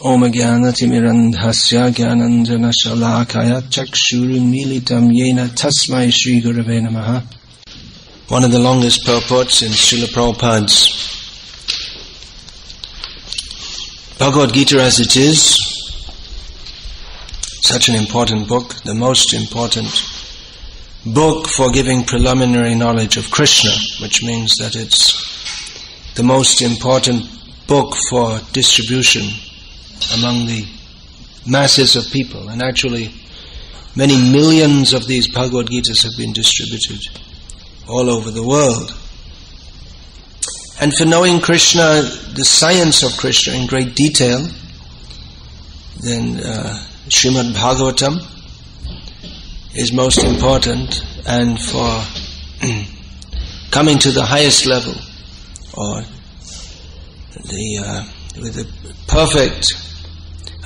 Om Jnanatimirandhasya Jnananjana Shalakaya Chakshurunmilitam Yena Tasmai Shri Gurave Namaha. One of the longest purports in Srila Prabhupada's Bhagavad-gita as it is, such an important book, the most important book for giving preliminary knowledge of Krishna, which means that it's the most important book for distribution among the masses of people. And actually, many millions of these Bhagavad-gitas have been distributed all over the world. And for knowing Krishna, the science of Krishna in great detail, then Srimad Bhagavatam is most important, and for coming to the highest level, or with the perfect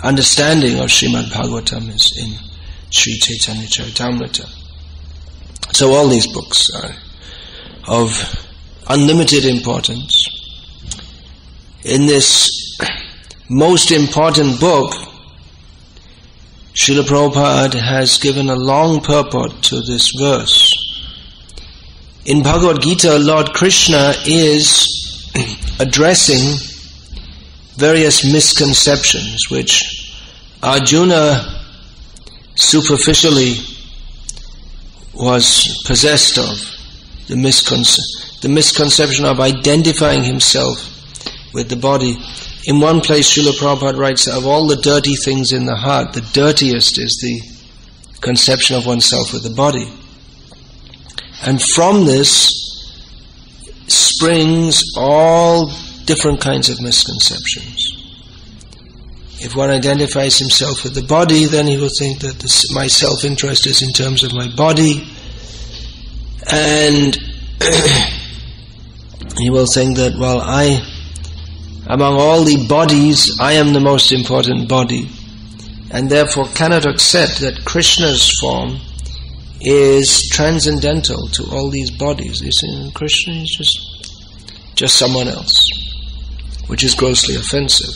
understanding of Srimad Bhagavatam is in Sri Chaitanya Charitamrita. So all these books are of unlimited importance. In this most important book, Srila Prabhupada has given a long purport to this verse. In Bhagavad-gita, Lord Krishna is addressing various misconceptions which Arjuna superficially was possessed of. The misconception of identifying himself with the body. In one place, Srila Prabhupada writes that of all the dirty things in the heart, the dirtiest is the conception of oneself with the body. And from this springs all different kinds of misconceptions. If one identifies himself with the body, then he will think that my self-interest is in terms of my body, and he will think that, well, among all the bodies, I am the most important body, and therefore cannot accept that Krishna's form is transcendental to all these bodies. They say Krishna is just someone else, which is grossly offensive.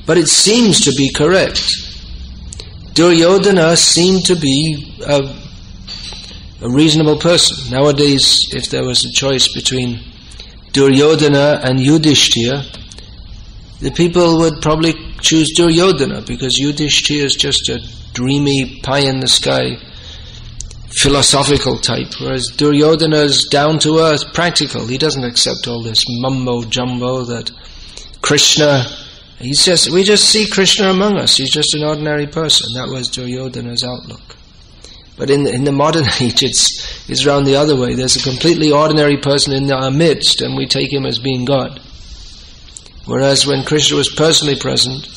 But it seems to be correct. Duryodhana seemed to be a reasonable person. Nowadays, if there was a choice between Duryodhana and Yudhishthira, the people would probably choose Duryodhana, because Yudhishthira is just a dreamy, pie-in-the-sky, philosophical type, whereas Duryodhana is down-to-earth, practical. He doesn't accept all this mumbo-jumbo that Krishna... we just see Krishna among us. He's just an ordinary person. That was Duryodhana's outlook. But in the modern age, it's around the other way. There's a completely ordinary person in our midst, and we take him as being God. Whereas when Krishna was personally present,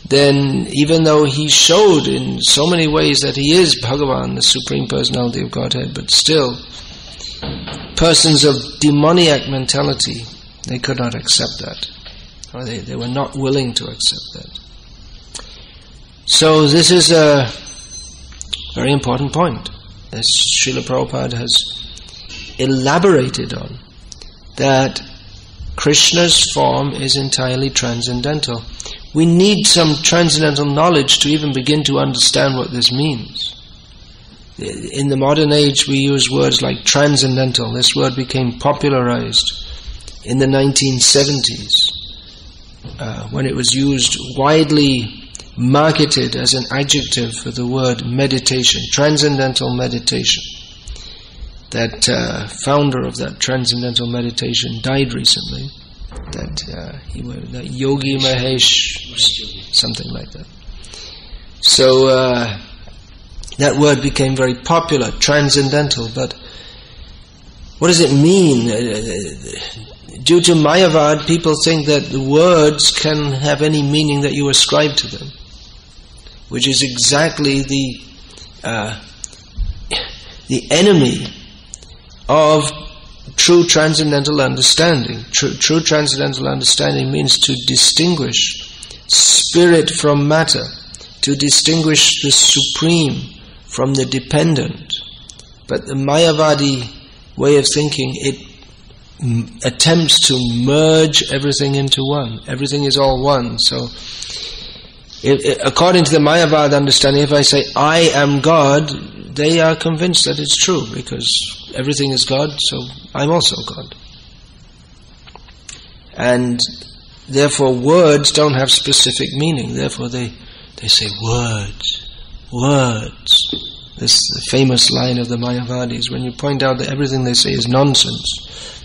then even though he showed in so many ways that he is Bhagavan, the Supreme Personality of Godhead, but still, persons of demoniac mentality, they could not accept that. Or they were not willing to accept that. So this is a very important point that Srila Prabhupada has elaborated on, that Krishna's form is entirely transcendental. We need some transcendental knowledge to even begin to understand what this means. In the modern age, we use words like transcendental. This word became popularized in the 1970s. When it was used, widely marketed as an adjective for the word meditation, transcendental meditation. That founder of that transcendental meditation died recently. That Yogi Mahesh, something like that. So that word became very popular, transcendental. But what does it mean? Due to Mayavad, people think that the words can have any meaning that you ascribe to them, which is exactly the enemy of true transcendental understanding. True transcendental understanding means to distinguish spirit from matter, to distinguish the supreme from the dependent. But the Mayavadi way of thinking, it attempts to merge everything into one. Everything is all one. So According to the Mayavad understanding, if I say, I am God, they are convinced that it's true, because everything is God, so I'm also God. And therefore words don't have specific meaning, therefore they say words. This is the famous line of the Mayavadis. When you point out that everything they say is nonsense,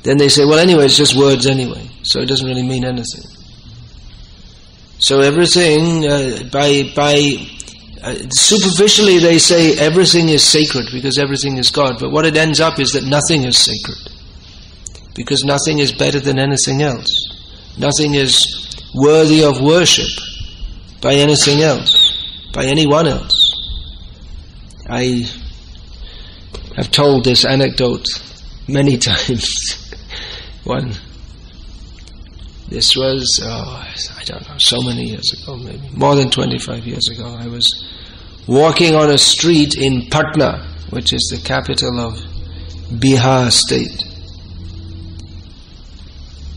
then they say, well, anyway, it's just words anyway, so it doesn't really mean anything. So everything, superficially they say everything is sacred because everything is God, but what it ends up is that nothing is sacred, because nothing is better than anything else. Nothing is worthy of worship by anything else, by anyone else. I have told this anecdote many times. This was, I don't know, so many years ago, maybe more than 25 years ago. I was walking on a street in Patna, which is the capital of Bihar state.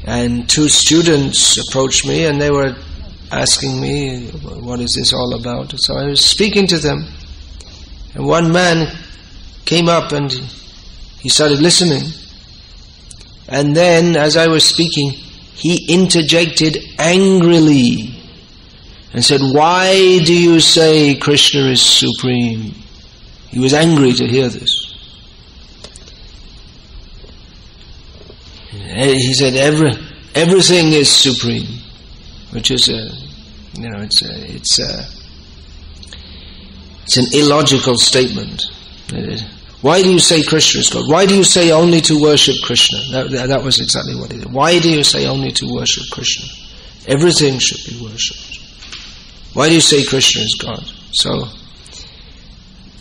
And two students approached me and they were asking me, what is this all about? So I was speaking to them. And one man came up and he started listening. And then, as I was speaking, he interjected angrily and said, why do you say Krishna is supreme? He was angry to hear this. He said, everything is supreme, which is it's an illogical statement. Why do you say Krishna is God? Why do you say only to worship Krishna? That was exactly what he did. Why do you say only to worship Krishna? Everything should be worshipped. Why do you say Krishna is God? So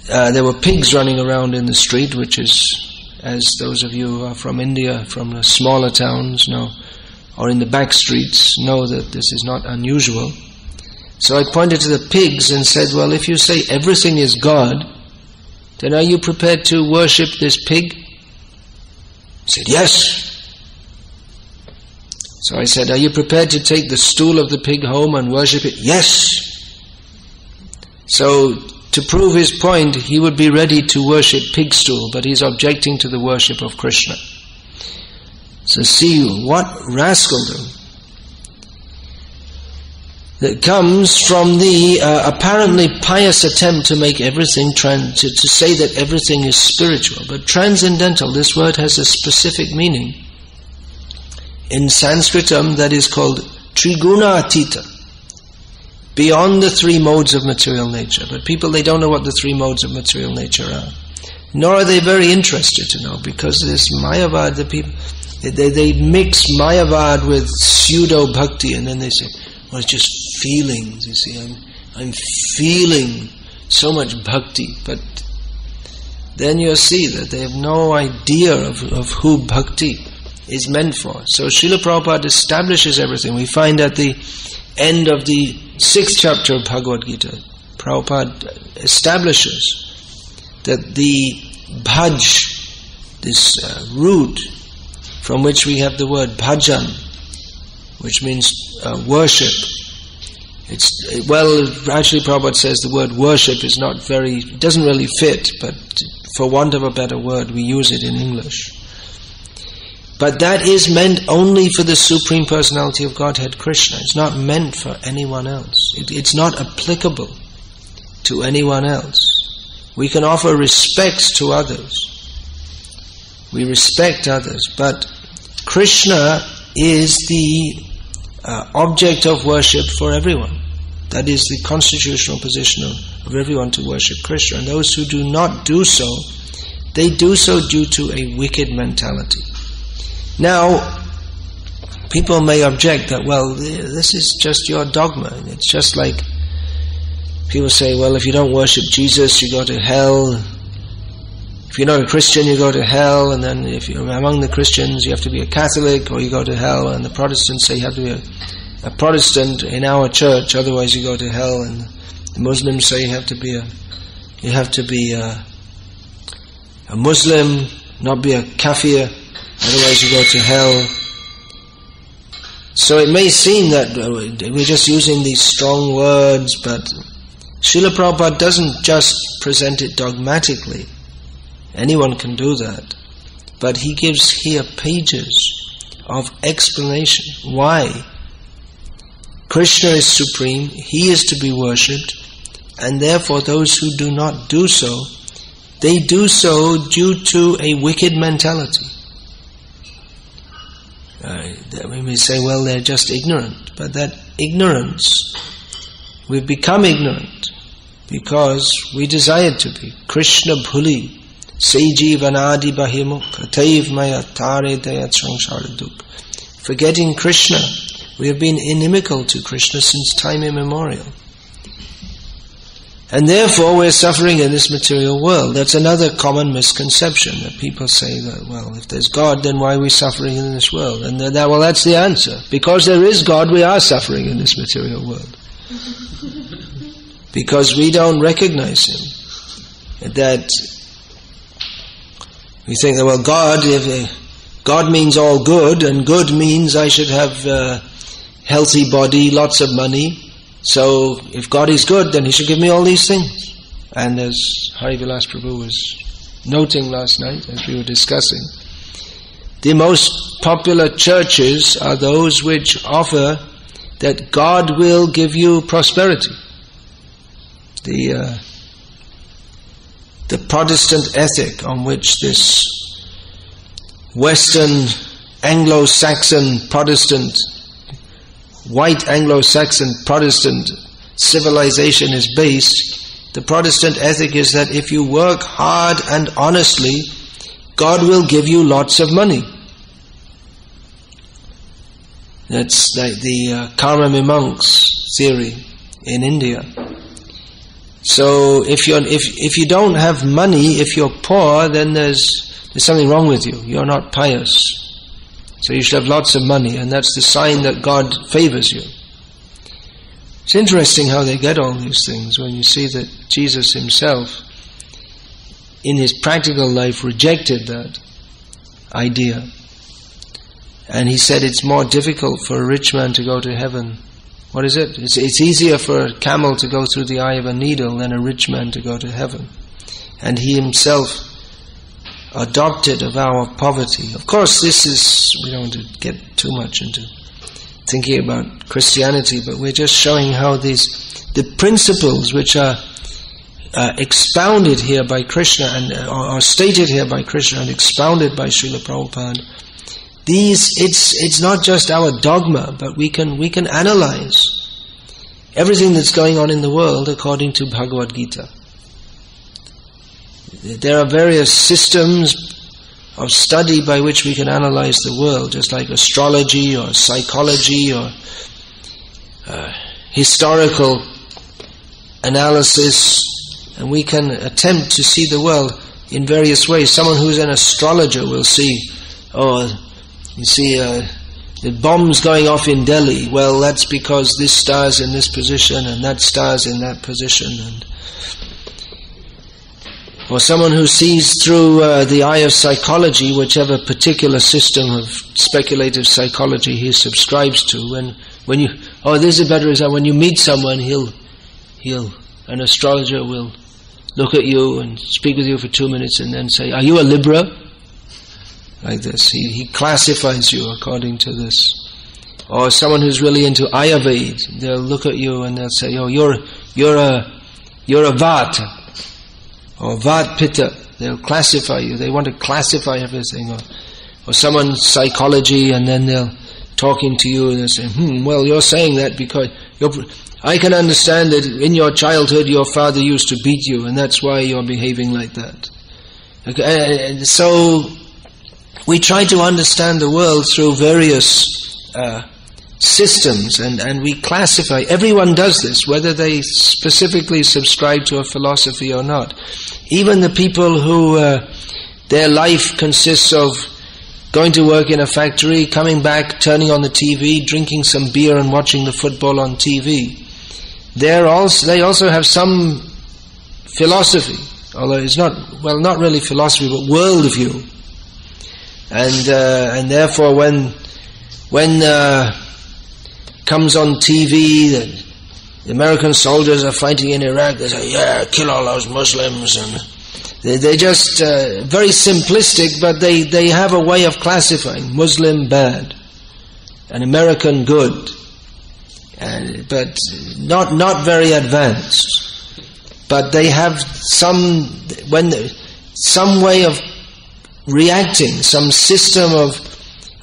there were pigs running around in the street, which is, as those of you who are from India, from the smaller towns know, or in the back streets, know that this is not unusual. So I pointed to the pigs and said, well, if you say everything is God, then are you prepared to worship this pig? He said, yes. So I said, are you prepared to take the stool of the pig home and worship it? Yes. So to prove his point, he would be ready to worship pig stool, but he's objecting to the worship of Krishna. So see what rascaldom that comes from the apparently pious attempt to make everything to say that everything is spiritual. But transcendental, this word has a specific meaning. In Sanskritam, that is called Triguna Atita, beyond the three modes of material nature. But people, they don't know what the three modes of material nature are. Nor are they very interested to know, because this Mayavad, the people, they mix Mayavad with pseudo-bhakti, and then they say, well, it's just feelings, you see, I'm feeling so much bhakti, but then you'll see that they have no idea of who bhakti is meant for. So Srila Prabhupada establishes everything. We find at the end of the 6th chapter of Bhagavad-gita, Prabhupada establishes that the bhaj, this root from which we have the word bhajan, which means worship. Actually Prabhupada says the word worship is not doesn't really fit, but for want of a better word, we use it in English. But that is meant only for the Supreme Personality of Godhead, Krishna. It's not meant for anyone else. It's not applicable to anyone else. We can offer respects to others. We respect others, but Krishna is the object of worship for everyone. That is the constitutional position of everyone, to worship Krishna. And those who do not do so, they do so due to a wicked mentality. Now, people may object that, well, this is just your dogma. It's just like people say, well, if you don't worship Jesus, you go to hell. If you're not a Christian, you go to hell. And then if you're among the Christians, you have to be a Catholic, or you go to hell. And the Protestants say you have to be a Protestant in our church, otherwise you go to hell. And the Muslims say you have to be a Muslim, not be a kafir, otherwise you go to hell. So it may seem that we're just using these strong words, but Srila Prabhupada doesn't just present it dogmatically. Anyone can do that. But he gives here pages of explanation why Krishna is supreme, he is to be worshipped, and therefore those who do not do so, they do so due to a wicked mentality. We may say, well, they're just ignorant, but that ignorance, we've become ignorant because we desired to be. Krishna bhuli, seji vanadi bahimuk, ataiv maya tare dayat sangsharaduk. Forgetting Krishna, we have been inimical to Krishna since time immemorial. And therefore we're suffering in this material world. That's another common misconception, that people say that, well, if there's God, then why are we suffering in this world? And that's the answer. Because there is God, we are suffering in this material world. Because we don't recognize Him. That we think that, well, God means all good, and good means I should have a healthy body, lots of money. So, if God is good, then He should give me all these things. And as Hari Vilas Prabhu was noting last night, as we were discussing, the most popular churches are those which offer that God will give you prosperity. The Protestant ethic on which this Western Anglo-Saxon Protestant, white Anglo-Saxon Protestant civilization is based, the Protestant ethic is that if you work hard and honestly, God will give you lots of money. That's like the Karma Mimamsa theory in India. So if you don't have money, if you're poor, then there's something wrong with you. You're not pious. So you should have lots of money, and that's the sign that God favors you. It's interesting how they get all these things when you see that Jesus Himself, in His practical life, rejected that idea. And He said it's more difficult for a rich man to go to heaven. What is it? It's easier for a camel to go through the eye of a needle than a rich man to go to heaven. And He Himself adopted a vow of poverty. Of course, we don't want to get too much into thinking about Christianity, but we're just showing how the principles which are expounded here by Krishna and are stated here by Krishna and expounded by Srila Prabhupada, it's not just our dogma, but we can analyze everything that's going on in the world according to Bhagavad-gita. There are various systems of study by which we can analyze the world, just like astrology or psychology or historical analysis, and we can attempt to see the world in various ways. Someone who's an astrologer will see, the bombs going off in Delhi. Well, that's because this star's in this position and that star's in that position. Or someone who sees through the eye of psychology, whichever particular system of speculative psychology he subscribes to. This is better example. When you meet someone, an astrologer will look at you and speak with you for 2 minutes and then say, "Are you a Libra?" Like this. He classifies you according to this. Or someone who's really into Ayurveda, they'll look at you and they'll say, "Oh, you're a Vata." Or Vat Pitta, they'll classify you. They want to classify everything. Or someone's psychology, and then they'll talking to you and they'll say, well, you're saying that because I can understand that in your childhood your father used to beat you, and that's why you're behaving like that. Okay, so we try to understand the world through various systems, and we classify. Everyone does this, whether they specifically subscribe to a philosophy or not. Even the people who their life consists of going to work in a factory, coming back, turning on the TV, drinking some beer and watching the football on TV, they also have some philosophy, although it's not really philosophy, but worldview. And therefore when comes on TV that the American soldiers are fighting in Iraq, they say, yeah, kill all those Muslims, and they're just very simplistic, but they have a way of classifying Muslim bad and American good, but not very advanced. But they have some way of reacting, some system of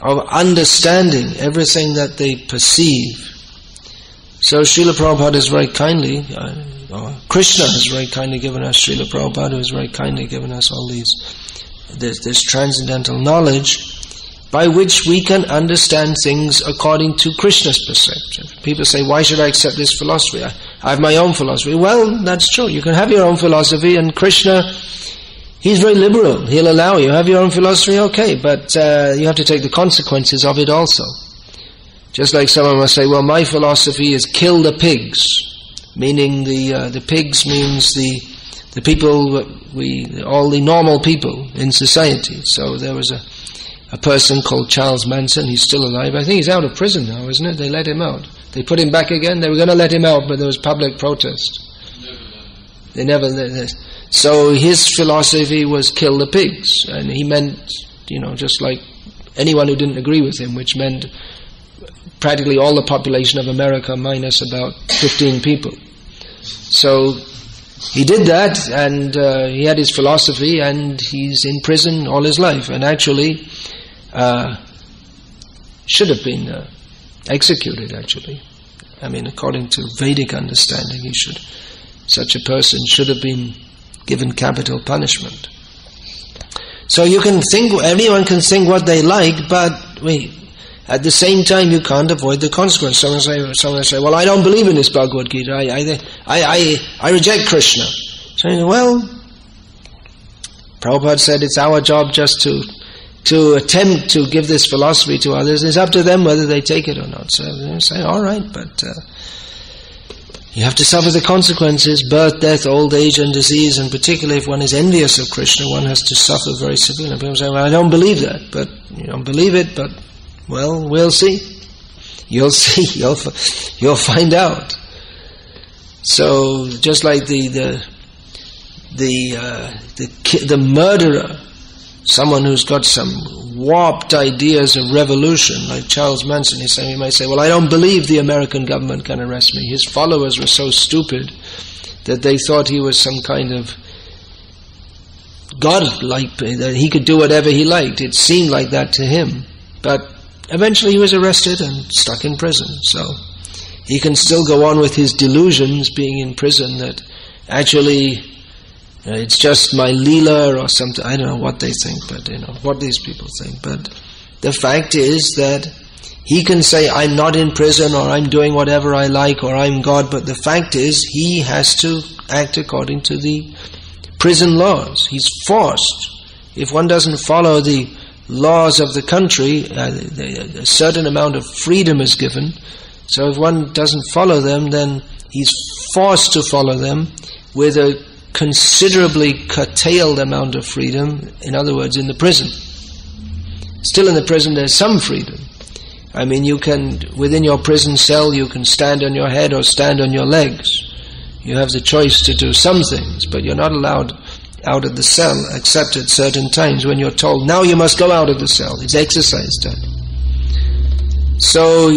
understanding everything that they perceive. So Srila Prabhupada is very kindly, Krishna has very kindly given us Srila Prabhupada, who has very kindly given us all this transcendental knowledge by which we can understand things according to Krishna's perspective. People say, why should I accept this philosophy? I have my own philosophy. Well, that's true. You can have your own philosophy, and Krishna, he's very liberal. He'll allow you. Have your own philosophy, okay, but you have to take the consequences of it also. Just like someone must say, well, my philosophy is kill the pigs, meaning the pigs means the people, all the normal people in society. So there was a person called Charles Manson. He's still alive. I think he's out of prison now, isn't it? They let him out. They put him back again. They were going to let him out, but there was public protest. They never. So his philosophy was kill the pigs, and he meant, just like anyone who didn't agree with him, which meant practically all the population of America minus about 15 people. So he did that, and he had his philosophy, and he's in prison all his life, and actually should have been executed, actually. I mean, according to Vedic understanding, such a person should have been given capital punishment. So you can think, everyone can think what they like, but at the same time you can't avoid the consequence. Someone will say, well, I don't believe in this Bhagavad-gita, I reject Krishna. So, well, Prabhupada said it's our job just to attempt to give this philosophy to others. It's up to them whether they take it or not. So they say, all right, but you have to suffer the consequences, birth, death, old age and disease, and particularly if one is envious of Krishna, one has to suffer very severely. People say, well, I don't believe that, but you don't believe it, but, well, we'll see. You'll see, you'll find out. So, just like the murderer, someone who's got some warped ideas of revolution, like Charles Manson, he might say, well, I don't believe the American government can arrest me. His followers were so stupid that they thought he was some kind of God-like, that he could do whatever he liked. It seemed like that to him. But eventually he was arrested and stuck in prison. So he can still go on with his delusions being in prison, that actually it's just my leela or something. I don't know what they think, but what these people think. But the fact is that he can say, I'm not in prison, or I'm doing whatever I like, or I'm God, but the fact is he has to act according to the prison laws. He's forced. If one doesn't follow the laws of the country, a certain amount of freedom is given. So if one doesn't follow them, then he's forced to follow them with a considerably curtailed amount of freedom. In other words, in the prison. Still in the prison there's some freedom. I mean, you can, within your prison cell, you can stand on your head or stand on your legs. You have the choice to do some things, but you're not allowed out of the cell except at certain times when you're told, now you must go out of the cell. It's exercise time. So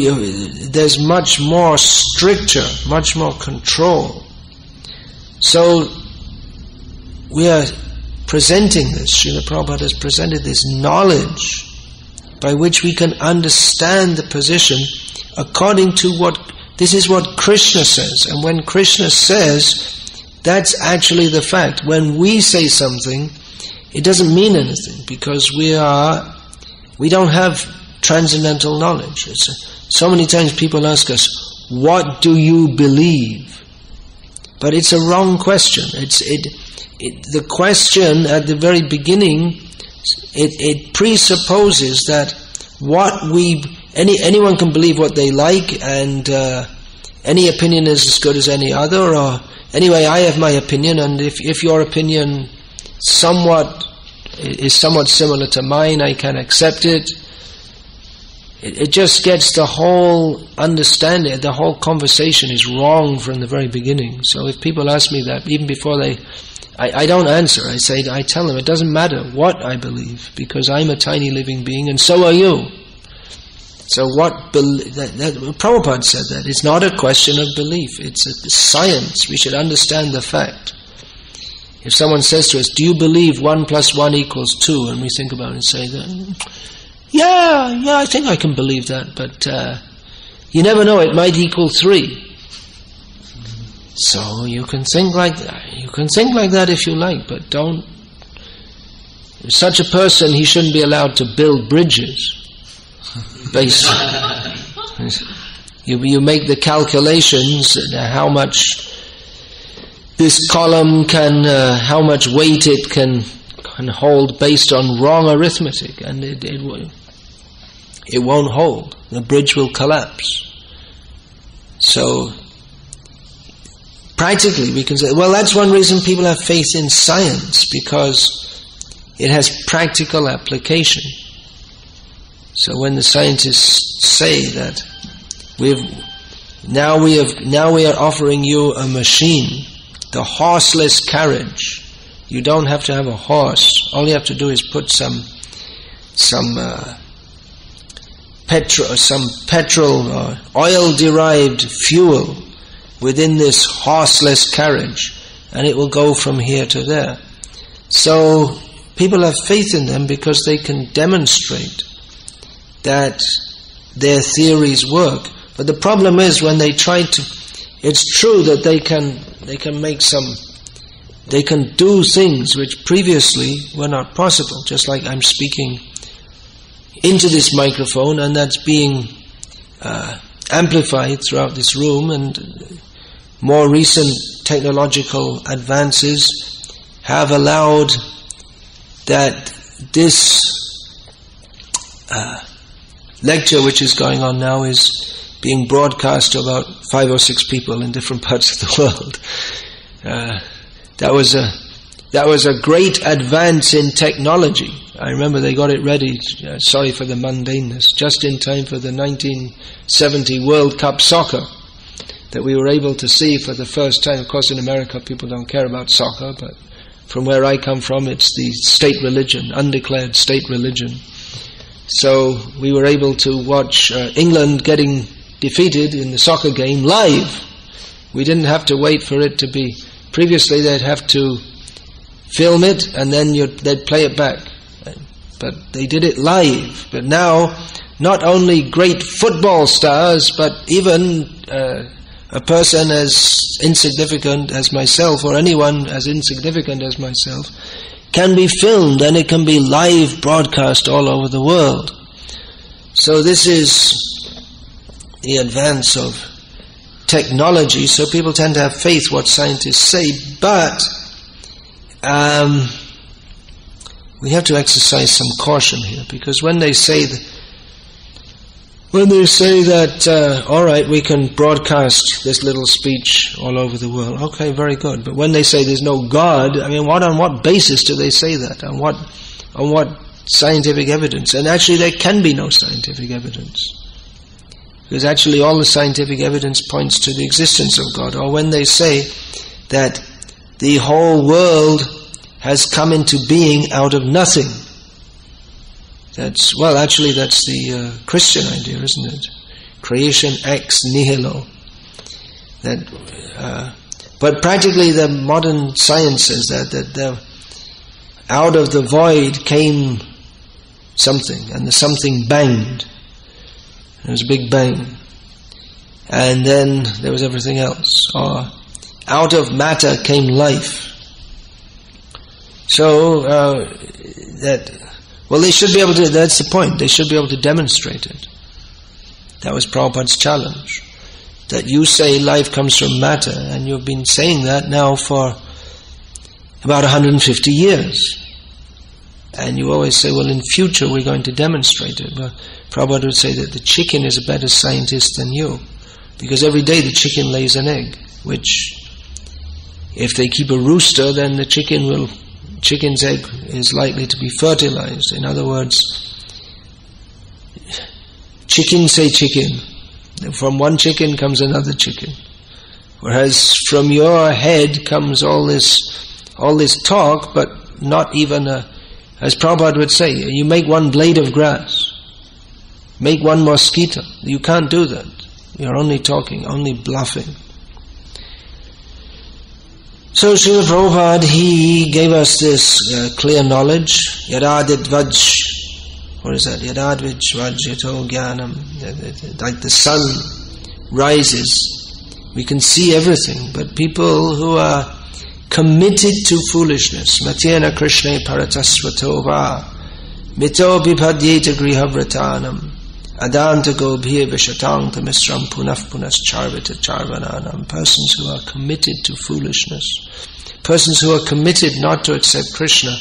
there's much more stricture, much more control. So we are presenting this, Srila Prabhupada has presented this knowledge by which we can understand the position according to this is what Krishna says. And when Krishna says, that's actually the fact. When we say something, it doesn't mean anything, because we don't have transcendental knowledge. So many times people ask us, what do you believe? But it's a wrong question. The question at the very beginning, it presupposes that anyone can believe what they like, and any opinion is as good as any other, or anyway, I have my opinion, and if your opinion is somewhat similar to mine, I can accept it. it just gets the whole understanding, the whole conversation is wrong from the very beginning. So if people ask me that, even before I don't answer. I tell them it doesn't matter what I believe, because I'm a tiny living being and so are you. So Prabhupada said that. It's not a question of belief, it's a science. We should understand the fact. If someone says to us, do you believe 1 + 1 = 2? And we think about it and say that, yeah, I think I can believe that, but you never know, it might equal 3. So you can think like that. You can think like that if you like, but don't. If such a person, he shouldn't be allowed to build bridges. You make the calculations how much this column can, how much weight it can hold based on wrong arithmetic, and it won't hold. The bridge will collapse. So practically we can say, well, that's one reason people have faith in science, because it has practical application. So when the scientists say that now we are offering you a machine, the horseless carriage. You don't have to have a horse. All you have to do is put some petrol or oil-derived fuel within this horseless carriage, and it will go from here to there. So people have faith in them because they can demonstrate that their theories work. But the problem is when they try to, it's true that they can do things which previously were not possible. Just like I'm speaking into this microphone, and that's being amplified throughout this room, and more recent technological advances have allowed that this lecture which is going on now is being broadcast to about 5 or 6 people in different parts of the world. That was a great advance in technology. I remember they got it ready, sorry for the mundaneness, just in time for the 1970 World Cup soccer that we were able to see for the first time. Of course, in America people don't care about soccer, but from where I come from, it's the state religion, undeclared state religion. So we were able to watch England getting defeated in the soccer game live. We didn't have to wait for it to be. Previously they'd have to film it and then they'd play it back. But they did it live. But now, not only great football stars, but even a person as insignificant as myself, or anyone as insignificant as myself, can be filmed, and it can be live broadcast all over the world. So this is the advance of technology, so people tend to have faith what scientists say, but we have to exercise some caution here, because when they say that all right, we can broadcast this little speech all over the world, okay, very good, but when they say there's no God, I mean, on what basis do they say that? On what scientific evidence? And actually there can be no scientific evidence, because actually all the scientific evidence points to the existence of God. Or when they say that the whole world has come into being out of nothing, that's the Christian idea, isn't it? Creation ex nihilo. But practically the modern science says that out of the void came something, and the something banged. There was a big bang, and then there was everything else. Or out of matter came life. So they should be able to. That's the point. They should be able to demonstrate it. That was Prabhupada's challenge. That you say life comes from matter, and you've been saying that now for about 150 years. And you always say, well, in future we're going to demonstrate it. But Prabhupada would say that the chicken is a better scientist than you, because every day the chicken lays an egg, which if they keep a rooster, then the chicken's egg is likely to be fertilized. In other words, chicken say chicken. From one chicken comes another chicken. Whereas from your head comes all this talk, but not even as Prabhupada would say, you make one blade of grass, make one mosquito. You can't do that. You're only talking, only bluffing. So Srila Prabhupada, he gave us this clear knowledge. Yadadidvaj, what is that? Yadadidvaj yato jnanam. Like the sun rises, we can see everything, but people who are committed to foolishness, Matyena Krishna Paratasvato va, mito bipadyeta grihavratanam, adanta gobhir vishatang tamisram punaf punas charvita charvananam. Persons who are committed to foolishness, persons who are committed not to accept Krishna,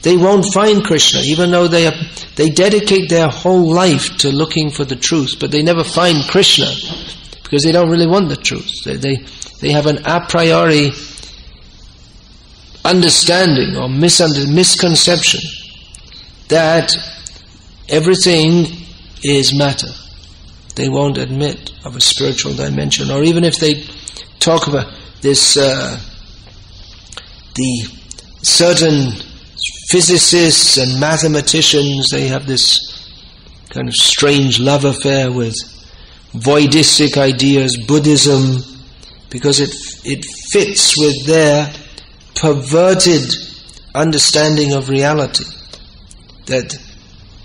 they won't find Krishna, even though they dedicate their whole life to looking for the truth, but they never find Krishna because they don't really want the truth. They have an a priori understanding or misconception that everything is matter. They won't admit of a spiritual dimension, or even if they talk about this, the certain physicists and mathematicians, they have this kind of strange love affair with Voidistic ideas, Buddhism, because it fits with their perverted understanding of reality. That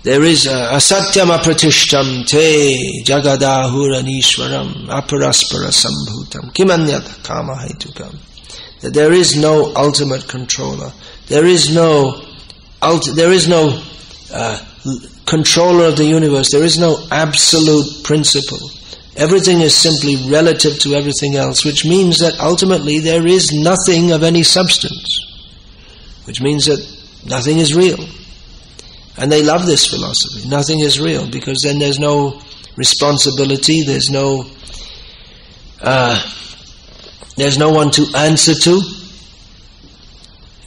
there is asatyam apratishtam te jagadahuranishwaram aparaspara sambhutam kimanyat kama hetukam. That there is no ultimate controller. There is no controller of the universe. There is no absolute principle. Everything is simply relative to everything else, which means that ultimately there is nothing of any substance, which means that nothing is real. And they love this philosophy. Nothing is real, because then there's no responsibility, there's no one to answer to,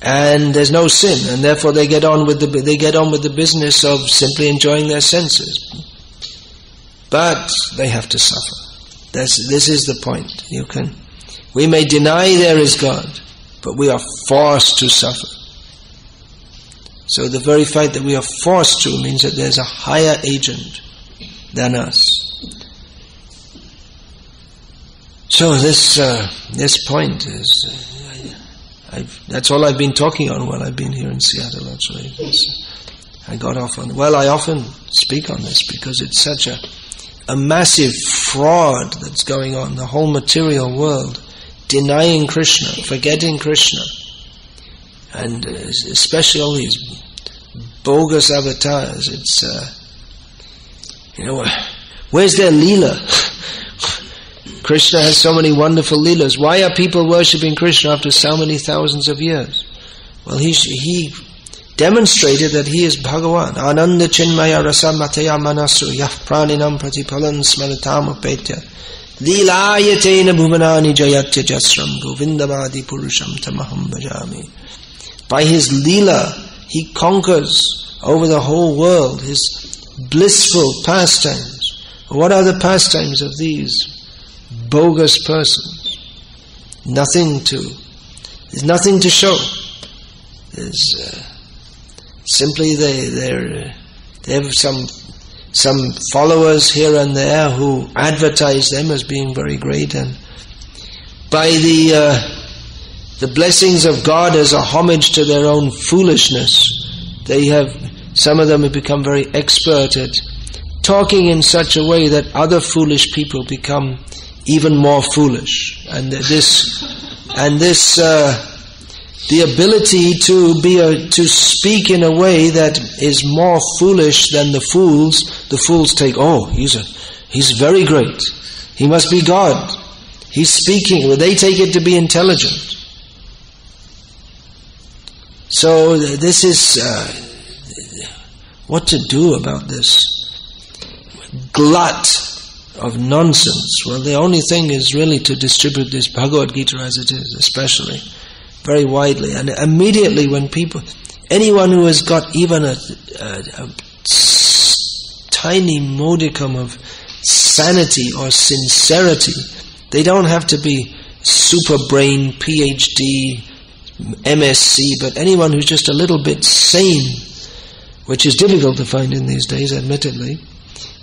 and there's no sin, and therefore they get on with the business of simply enjoying their senses. But they have to suffer. This is the point. We may deny there is God, but we are forced to suffer. So the very fact that we are forced to means that there's a higher agent than us. So this point is, that's all I've been talking on while I've been here in Seattle. Actually, I got off on. Well, I often speak on this because it's such a massive fraud that's going on. The whole material world denying Krishna, forgetting Krishna, and especially all these bogus avatars. It's where's their leela? Krishna has so many wonderful leelas. Why are people worshipping Krishna after so many thousands of years? Well, he demonstrated that he is Bhagavan. Ananda chinmaya rasa mataya manasu yah praninam pratipalan smaratam upetya leelayatena bhuvanani jayatya jasram govindavadi purusham tamaham bhajami. By his leela, he conquers over the whole world, his blissful pastimes. What are the pastimes of these bogus persons? There's nothing to show. There's simply they have some followers here and there who advertise them as being very great, and by the blessings of God as a homage to their own foolishness, some of them have become very expert at talking in such a way that other foolish people become even more foolish, and the ability to speak in a way that is more foolish than the fools. The fools take, he's very great, he must be God, he's speaking. Well, they take it to be intelligent. So this is what to do about this glut of nonsense. Well, the only thing is really to distribute this Bhagavad-gita as it is, especially very widely, and immediately when anyone who has got even a tiny modicum of sanity or sincerity. They don't have to be super brain, PhD, MSc, but anyone who's just a little bit sane, which is difficult to find in these days, admittedly.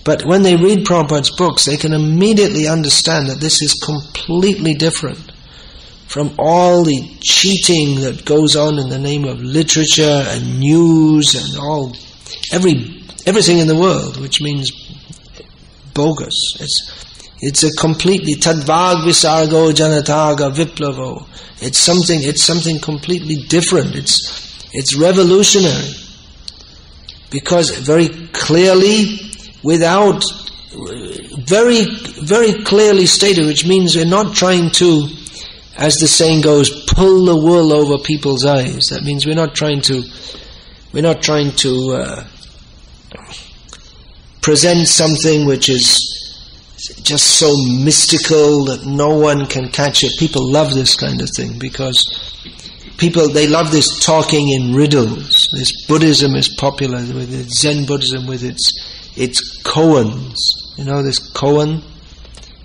But when they read Prabhupada's books, they can immediately understand that this is completely different from all the cheating that goes on in the name of literature and news and everything in the world, which means bogus. It's a completely tadvag visargo janataga viplavo. It's something completely different. It's revolutionary, because very clearly, without very, very clearly stated, which means we're not trying to, as the saying goes, pull the wool over people's eyes. That means we're not trying to present something which is just so mystical that no one can catch it. People love this kind of thing because they love this talking in riddles. This Buddhism is popular with its Zen Buddhism, with its koans. You know this koan?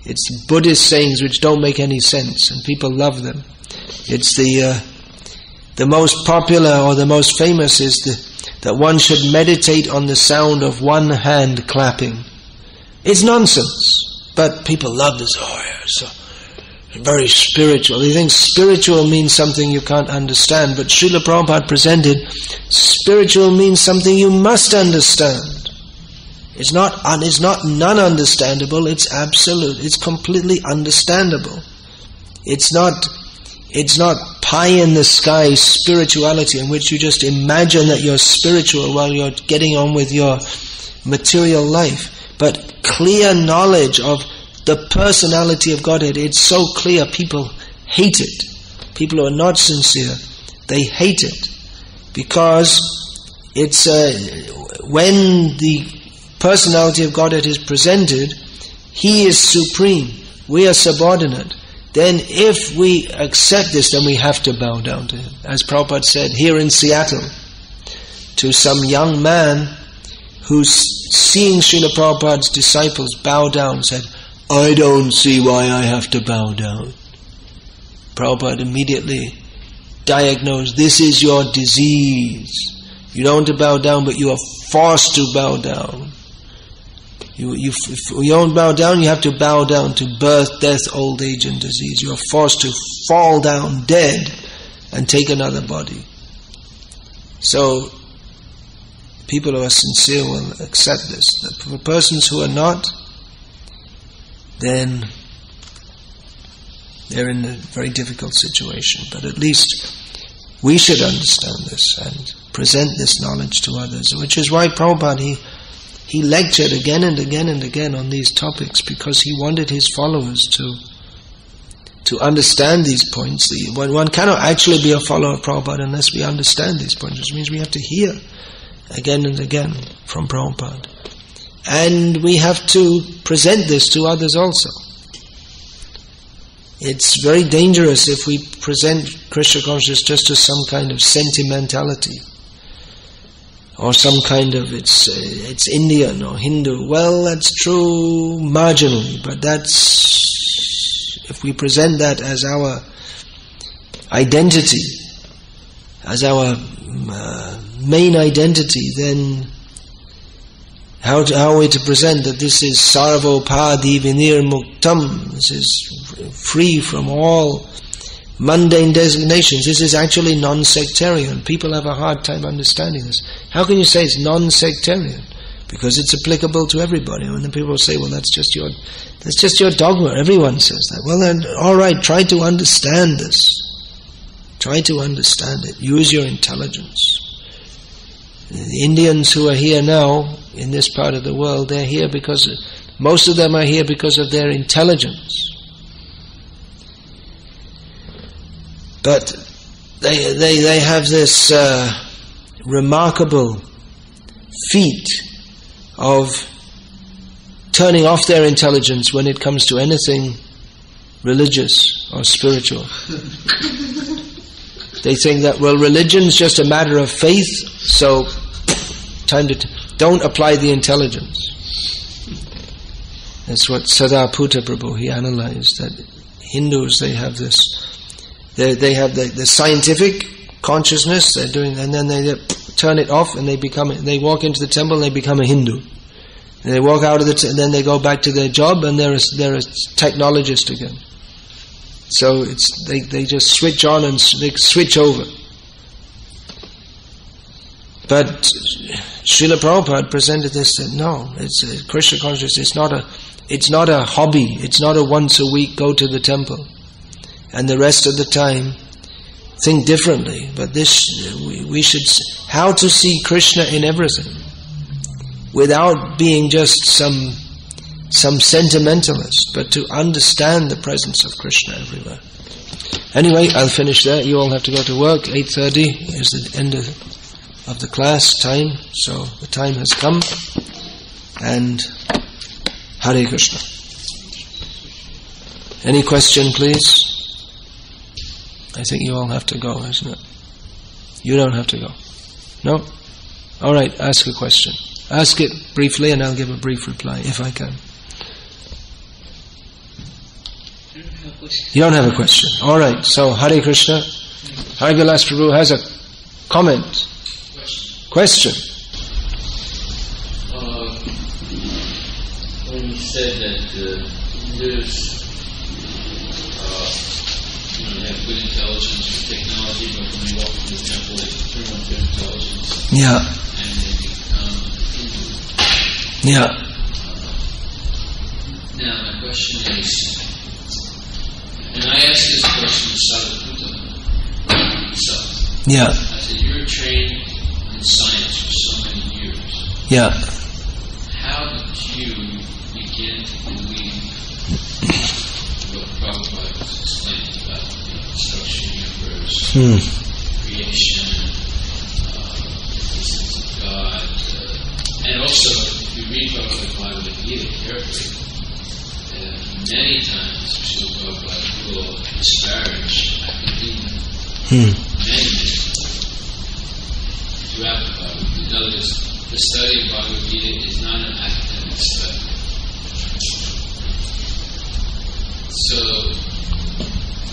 It's Buddhist sayings which don't make any sense, and people love them. It's the most popular or the most famous is that one should meditate on the sound of one hand clapping. It's nonsense, but people love this. Oh, yeah, so very spiritual. They think spiritual means something you can't understand, but Srila Prabhupada presented spiritual means something you must understand. It's not non-understandable, it's absolute, it's completely understandable. It's not pie in the sky spirituality in which you just imagine that you're spiritual while you're getting on with your material life, but clear knowledge of the personality of Godhead. It's so clear, people hate it. People who are not sincere, they hate it, because it's when the personality of Godhead is presented, He is supreme, we are subordinate. Then if we accept this, then we have to bow down to Him. As Prabhupada said here in Seattle, to some young man who's seeing Srila Prabhupada's disciples bow down, said, "I don't see why I have to bow down." Prabhupada immediately diagnosed, this is your disease. You don't want to bow down, but you are forced to bow down. If you don't bow down, you have to bow down to birth, death, old age and disease. You are forced to fall down dead and take another body. So, people who are sincere will accept this. For persons who are not, then they're in a very difficult situation. But at least we should understand this and present this knowledge to others, which is why Prabhupada, he lectured again and again and again on these topics, because he wanted his followers to understand these points. One cannot actually be a follower of Prabhupada unless we understand these points, which means we have to hear again and again from Prabhupada. And we have to present this to others also. It's very dangerous if we present Krishna consciousness just as some kind of sentimentality, or some kind of it's Indian or Hindu. Well, that's true marginally, but if we present that as our identity, as our main identity, then how are we to present that this is sarvopadi vinir muktam, this is free from all mundane designations, this is actually non-sectarian. People have a hard time understanding this. How can you say it's non-sectarian? Because it's applicable to everybody. And then people say, well, that's just your dogma. Everyone says that. Well then, alright, try to understand this. Try to understand it. Use your intelligence. The Indians who are here now, in this part of the world, they're here because, most of them are here because of their intelligence. But they have this remarkable feat of turning off their intelligence when it comes to anything religious or spiritual. They think that, well, religion's just a matter of faith, so don't apply the intelligence. That's what Sadaputa Prabhu, he analyzed, that Hindus, they have this, they have the scientific consciousness, they're doing, and then they turn it off and they walk into the temple and they become a Hindu. And they walk out of and then they go back to their job and they're a technologist again. So they just switch on and they switch over. But Srila Prabhupada presented this, that no, it's a Krishna consciousness. It's not a hobby. It's not a once a week go to the temple, and the rest of the time think differently. But this, we should how to see Krishna in everything, without being just some sentimentalist, but to understand the presence of Krishna everywhere. Anyway, I'll finish there. You all have to go to work. 8:30 is the end of the class time, so the time has come. And Hare Krishna. Any question, please? I think you all have to go, isn't it? You don't have to go. No? All right, ask a question. Ask it briefly and I'll give a brief reply, if I can. You don't have a question. All right, so Hare Krishna. Hare Vilas Prabhu has a comment. Question. When you said that Hindus have good intelligence with technology, but when they walk into the temple, they turn off their intelligence. Yeah. And they become Hindu. Yeah. Now, my question is, and I asked this question to Sadhuputa himself. Yeah. I said, you're trained in science for so many years. Yeah. How did you begin to believe what Prabhupada was explaining about the construction universe, creation, existence of God, and also if you read Bhagavad-gita carefully, many times Srila Prabhupada will disparage academia. Many throughout the Bhagavad-gita. In other words, the study of Bhagavad-gita is not an academic study. So,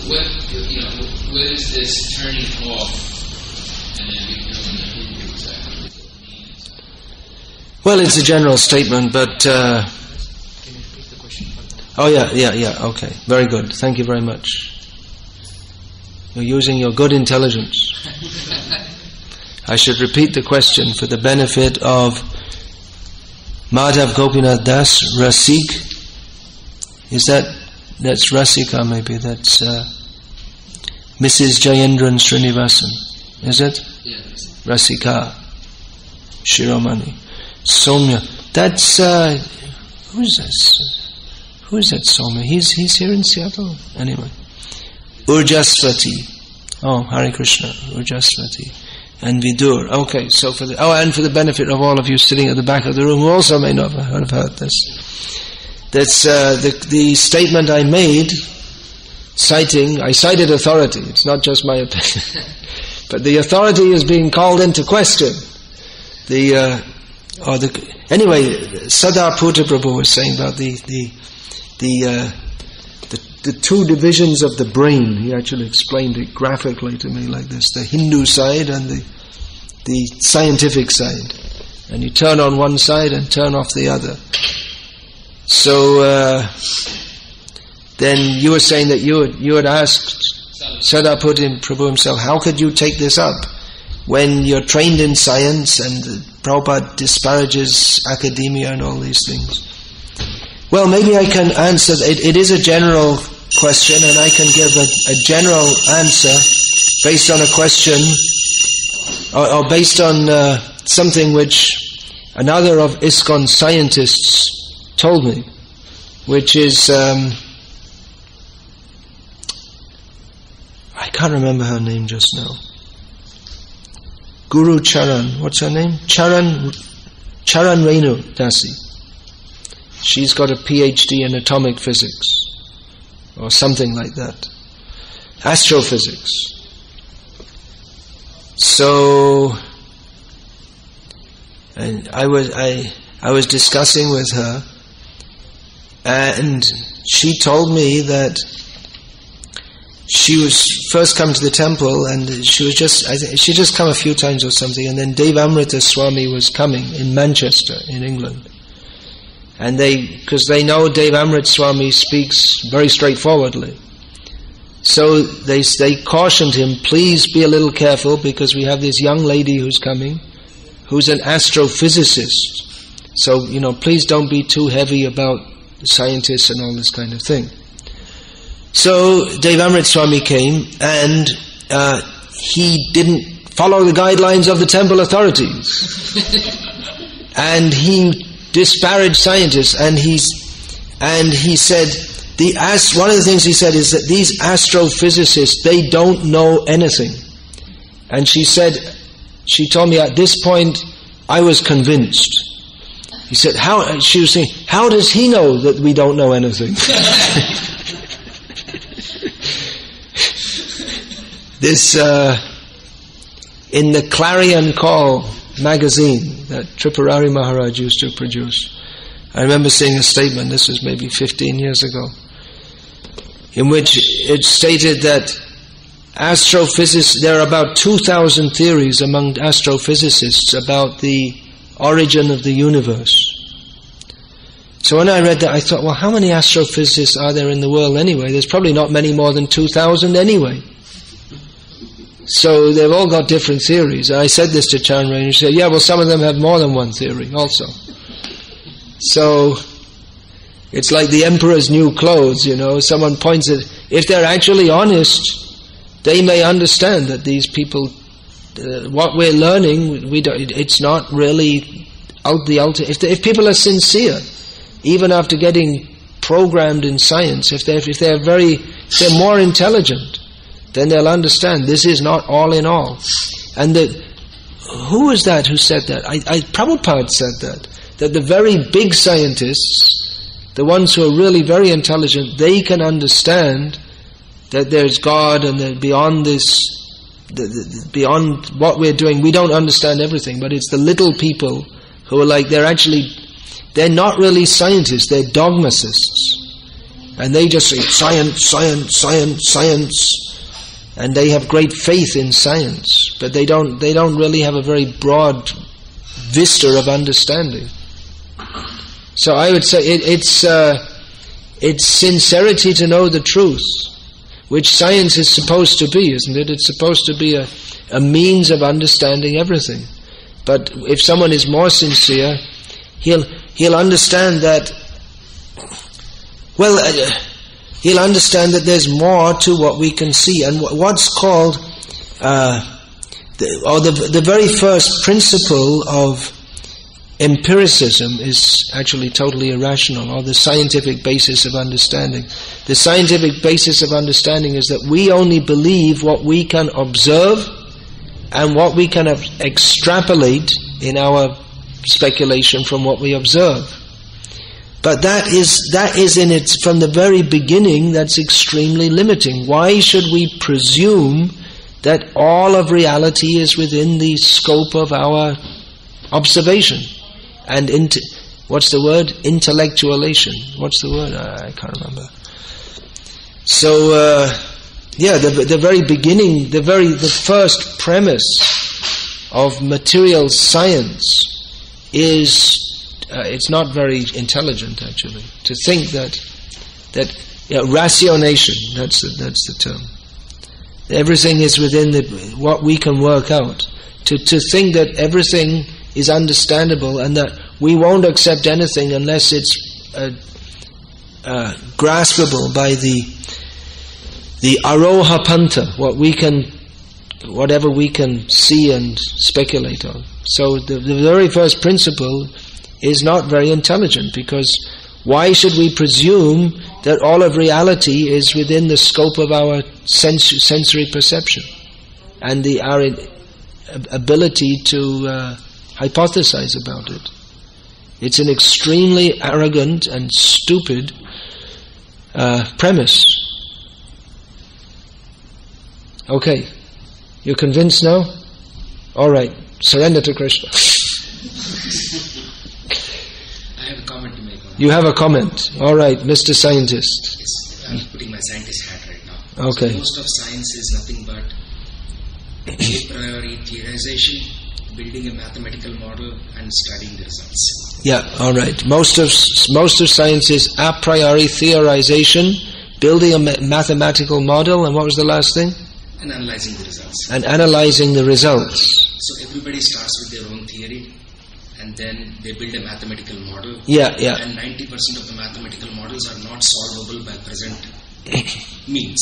what is this turning off and then becoming a Hindu exactly? What does it mean? Well, it's a general statement, but... Can you repeat the question? Oh, yeah, okay. Very good. Thank you very much. You're using your good intelligence. I should repeat the question for the benefit of Madhav Gopinath Das, Rasik. That's Rasika maybe, that's Mrs. Jayendran Srinivasan. Is it? Yes. Rasika. Shiromani. Somya. That's, who is this? Who is that Somya? He's here in Seattle. Anyway. Urjasvati. Oh, Hare Krishna. Urjasvati. And Vidur. Okay, so and for the benefit of all of you sitting at the back of the room who also may not have heard this. That's the statement I made, I cited authority. It's not just my opinion. But the authority is being called into question. Anyway, Sadaputa Prabhu was saying about the two divisions of the brain. He actually explained it graphically to me like this: the Hindu side and the scientific side. And you turn on one side and turn off the other. So then you were saying that you had asked Sadaputa Prabhu himself, how could you take this up when you're trained in science and Prabhupada disparages academia and all these things? Well, maybe I can answer. It is a general question, and I can give a general answer based on a question, or based on something which another of ISKCON scientists told me, which is, I can't remember her name just now. Guru Charan, what's her name? Charan Renu Dasi. She's got a PhD in atomic physics, or something like that. Astrophysics. So, and I was discussing with her And she told me that she was first come to the temple, and she just come a few times or something, and then Devamrita Swami was coming in Manchester, in England. And because they know Devamrita Swami speaks very straightforwardly. So they cautioned him, please be a little careful, because we have this young lady who's coming, who's an astrophysicist. So, please don't be too heavy about scientists and all this kind of thing. So Devamrita Swami came, and he didn't follow the guidelines of the temple authorities. And he disparaged scientists, and he said, one of the things he said is that these astrophysicists, they don't know anything. And she told me at this point, I was convinced. He said, she was saying, how does he know that we don't know anything? This, in the Clarion Call magazine that Tripurari Maharaj used to produce, I remember seeing a statement, this was maybe 15 years ago, in which it stated that astrophysicists, there are about 2,000 theories among astrophysicists about the origin of the universe. So when I read that, I thought, well, how many astrophysicists are there in the world anyway? There's probably not many more than 2,000 anyway. So they've all got different theories. I said this to Chandra, and he said, yeah, well, some of them have more than one theory also. So it's like the emperor's new clothes, Someone points at, if they're actually honest, they may understand that these people, what we're learning, it's not really the ultimate. If people are sincere, even after getting programmed in science, if they're more intelligent, then they'll understand this is not all in all. And who was that who said that? Prabhupada said that the very big scientists, the ones who are really very intelligent, they can understand that there's God, and that beyond this, beyond what we're doing, we don't understand everything, but it's the little people who are like, they're not really scientists, they're dogmatists. And they just say, science, science, science, science. And they have great faith in science, but they don't really have a very broad vista of understanding. So I would say it's sincerity to know the truth, which science is supposed to be, isn't it? It's supposed to be a means of understanding everything. But if someone is more sincere, he'll understand that. He'll understand that there's more to what we can see, and what's called the very first principle of empiricism is actually totally irrational, or the scientific basis of understanding. The scientific basis of understanding is that we only believe what we can observe and what we can extrapolate in our speculation from what we observe. But that is in its, from the very beginning, that's extremely limiting. Why should we presume that all of reality is within the scope of our observation? And what's the word? Intellectualization. What's the word? I can't remember. So, the very beginning, the first premise of material science is, it's not very intelligent actually, to think that rationation, that's the term. Everything is within what we can work out. To think that everything is understandable and that we won't accept anything unless it's graspable by the aroha pantha, whatever we can see and speculate on. So the very first principle is not very intelligent, because why should we presume that all of reality is within the scope of our sensory perception and our ability to hypothesize about it? It's an extremely arrogant and stupid premise. Okay, you're convinced now? All right, surrender to Krishna. I have a comment to make on that. You have a comment. All right, Mr. Scientist. Yes, I'm putting my scientist hat right now. Okay. So most of science is nothing but a priori theorization, building a mathematical model, and studying the results. Yeah, all right. Most of science is a priori theorization, building a mathematical model, and what was the last thing? And analyzing the results. And analyzing the results. So everybody starts with their own theory, and then they build a mathematical model. Yeah. And 90% of the mathematical models are not solvable by present means.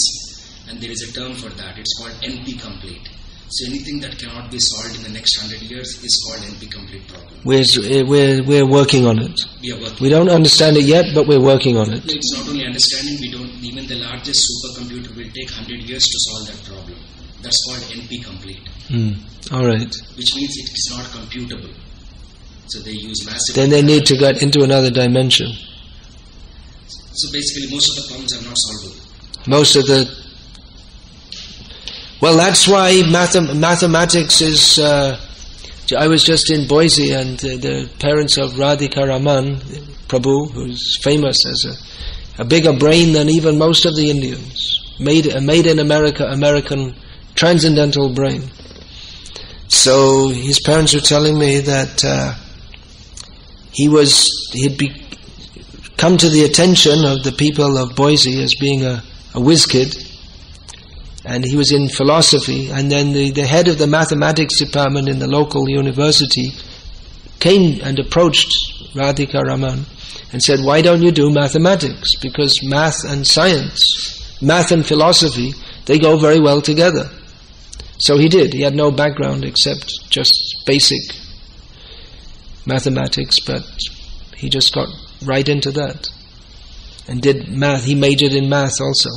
And there is a term for that. It's called NP-complete. So anything that cannot be solved in the next 100 years is called NP-complete problem. We're working on it. We are working. We don't understand it yet, but we're working on it. It's not only understanding, even the largest supercomputer will take 100 years to solve that problem. That's called NP-complete. All right. Which means it is not computable. So they use massive... Then they need to get into another dimension. So basically most of the problems are not solvable. Well, that's why mathematics is... I was just in Boise, and the parents of Radhika Raman, Prabhu, who's famous as a bigger brain than even most of the Indians. Made in America, American transcendental brain. So his parents were telling me that he'd come to the attention of the people of Boise as being a whiz kid, and he was in philosophy, and then the head of the mathematics department in the local university came and approached Radhika Raman and said, why don't you do mathematics? Because math and science, math and philosophy, they go very well together. So he did. He had no background except just basic mathematics, but he just got right into that and did math. He majored in math also.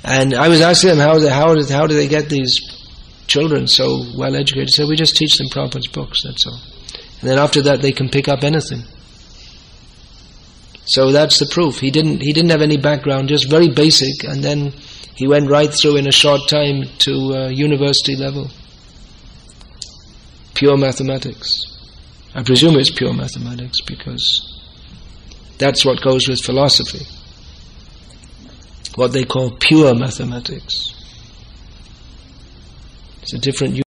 And I was asking him, how do they get these children so well educated? He said, we just teach them Prabhupada's books, that's all. And then after that they can pick up anything. So that's the proof. He didn't have any background, just very basic, and then he went right through in a short time to university level. Pure mathematics. I presume it's pure mathematics because that's what goes with philosophy. What they call pure mathematics. It's a different